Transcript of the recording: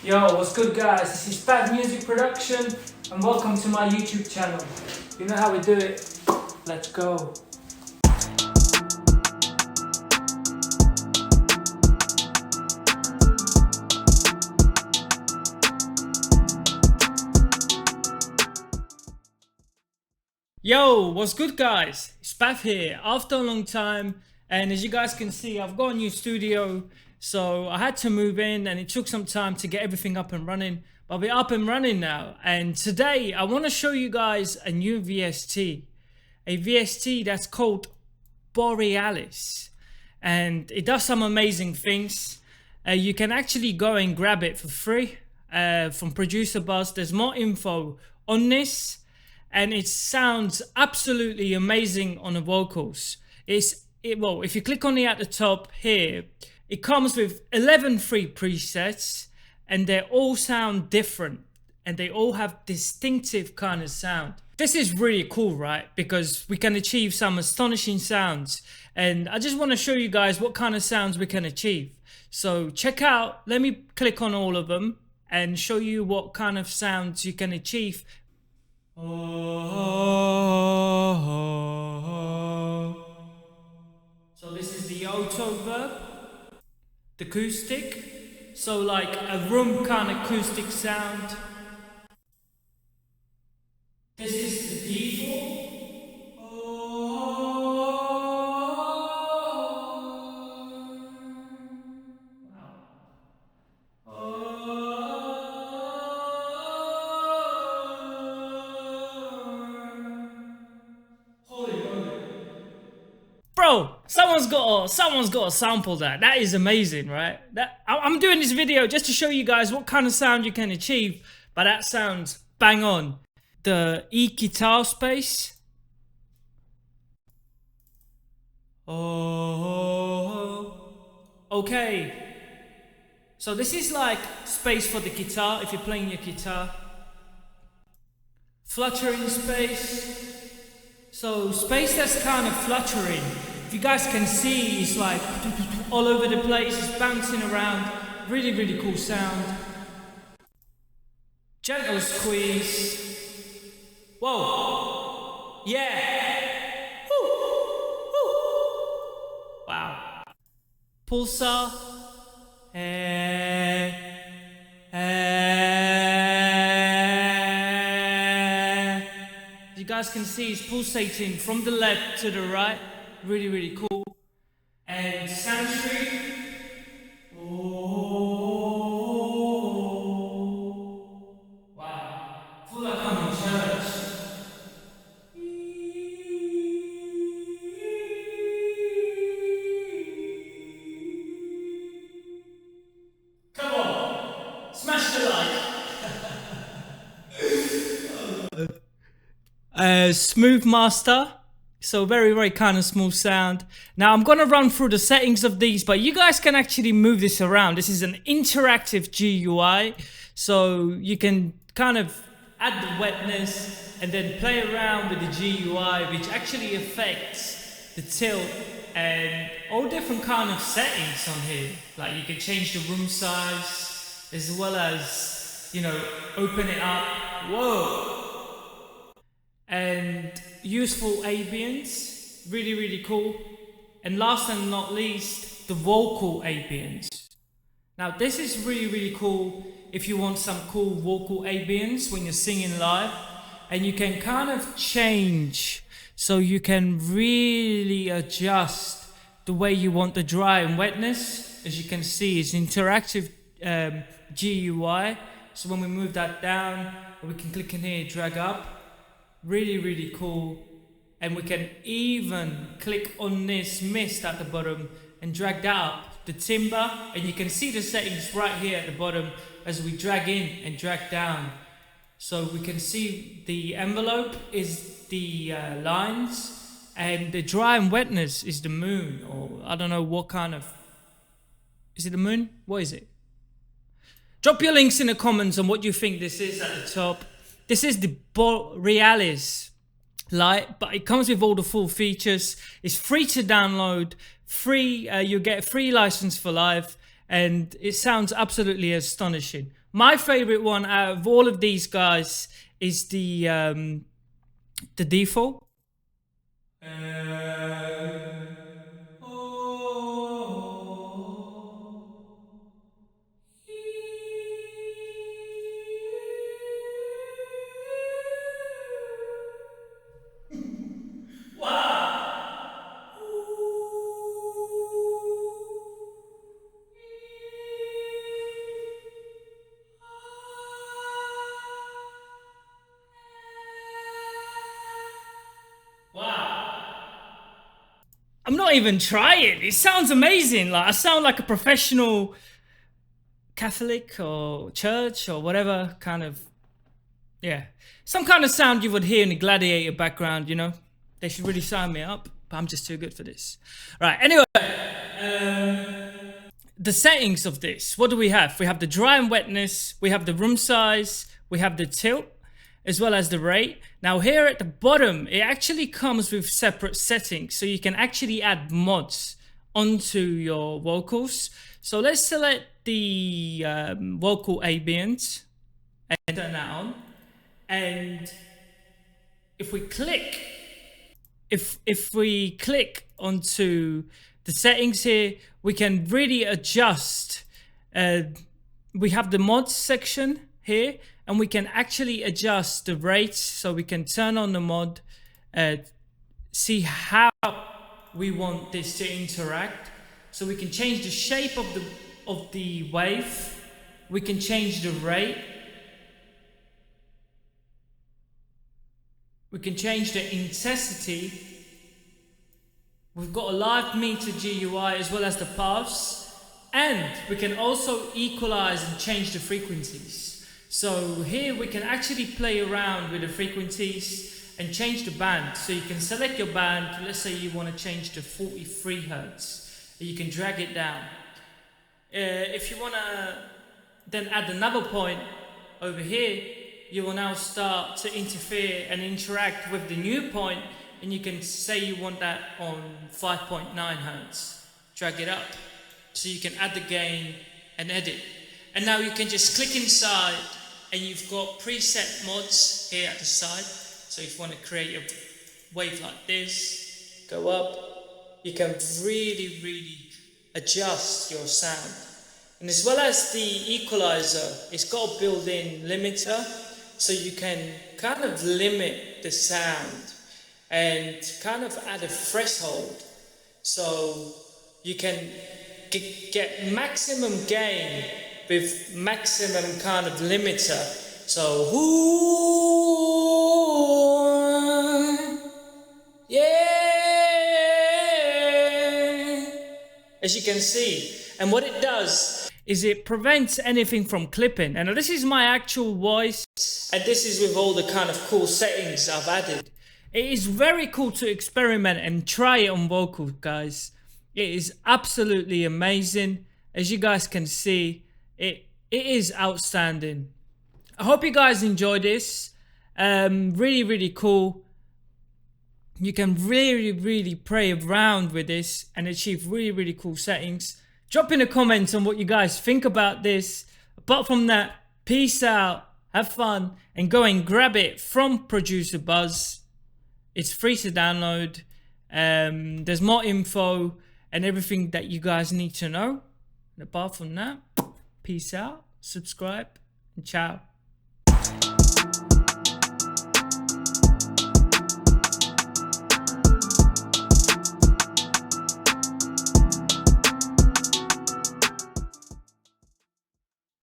Yo, what's good guys? This is Bad Music Production and welcome to my YouTube channel. You know how we do it. Let's go. Yo, what's good guys? It's Spav here after a long time, and as you guys can see, I've got a new studio, so I had to move in and it took some time to get everything up and running, but we're up and running now. And today I want to show you guys a new VST, a VST that's called Borealis, and it does some amazing things. You can actually go and grab it for free from Producer Buzz. There's more info on this. And it sounds absolutely amazing on the vocals. Well, if you click on it at the top here, it comes with 11 free presets, and they all sound different, and they all have distinctive kind of sound. This is really cool, right? Because we can achieve some astonishing sounds, and I just want to show you guys what kind of sounds we can achieve. So check out, let me click on all of them and show you what kind of sounds you can achieve. So this is the auto verb, the acoustic, so like a room kind of acoustic sound. This is the default. Bro, someone's got to sample that. That is amazing, right? I'm doing this video just to show you guys what kind of sound you can achieve, but that sounds bang on. The E guitar space. Okay. So this is like space for the guitar if you're playing your guitar. Fluttering space. So space that's kind of fluttering. If you guys can see, it's like all over the place, it's bouncing around. Really, really cool sound. Gentle squeeze. Whoa. Yeah. Woo. Woo. Wow. Pulsar. You guys can see it's pulsating from the left to the right. Really, really cool. And Soundtree. Wow. Feel like I'm in church. Come on. Smash the like. Smooth master, so very, very kind of smooth sound. Now I'm gonna run through the settings of these, but you guys can actually move this around. This is an interactive GUI, so you can kind of add the wetness and then play around with the GUI, which actually affects the tilt and all different kind of settings on here. Like you can change the room size as well as, you know, open it up. Whoa. And useful ambience, really, really cool. And last and not least, the vocal ambience. Now this is really, really cool if you want some cool vocal ambience when you're singing live. And you can kind of change, so you can really adjust the way you want the dry and wetness. As you can see, it's interactive GUI. So when we move that down, we can click in here, drag up. Really, really cool. And we can even click on this mist at the bottom and drag that up, the timbre, and you can see the settings right here at the bottom as we drag in and drag down. So we can see the envelope is the lines, and the dry and wetness is the moon, or I don't know what kind of, is it the moon? What is it? Drop your links in the comments on what you think this is at the top. This is the Borealis-le, but it comes with all the full features. It's free to download, free. You get a free license for life, and it sounds absolutely astonishing. my favorite one out of all of these guys is the default. I'm not even trying. It sounds amazing. Like I sound like a professional Catholic or church or whatever kind of, yeah, some kind of sound you would hear in the Gladiator background, you know. They should really sign me up, but I'm just too good for this. Right, anyway, the settings of this, what do we have? We have the dry and wetness, we have the room size, we have the tilt, as well as the rate. Now here at the bottom, it actually comes with separate settings, so you can actually add mods onto your vocals. So let's select the vocal ambient and turn that on. And if we click onto the settings here, we can really adjust. We have the mods section here, and we can actually adjust the rates, so we can turn on the mod, see how we want this to interact. So we can change the shape of the wave, we can change the rate, we can change the intensity. We've got a live meter GUI as well as the pulse, and we can also equalize and change the frequencies. So here we can actually play around with the frequencies and change the band. So you can select your band. Let's say you want to change to 43 Hertz. You can drag it down. If you want to then add another point over here, you will now start to interfere and interact with the new point, and you can say you want that on 5.9 Hertz. Drag it up. So you can add the gain and edit. And now you can just click inside, and you've got preset mods here at the side. So if you want to create a wave like this, go up, you can really adjust your sound. And as well as the equalizer, it's got a built-in limiter, so you can kind of limit the sound and kind of add a threshold. So you can get maximum gain with maximum kind of limiter. So yeah, as you can see. And what it does is it prevents anything from clipping. And this is my actual voice, and this is with all the kind of cool settings I've added. It is very cool to experiment and try it on vocals, guys. It is absolutely amazing. As you guys can see, it is outstanding. I hope you guys enjoy this. Really cool. You can really play around with this and achieve really cool settings. Drop in the comments on what you guys think about this. Apart from that, peace out, have fun, and go and grab it from Producer Buzz. It's free to download. There's more info and everything that you guys need to know. And apart from that, peace out, subscribe, and ciao.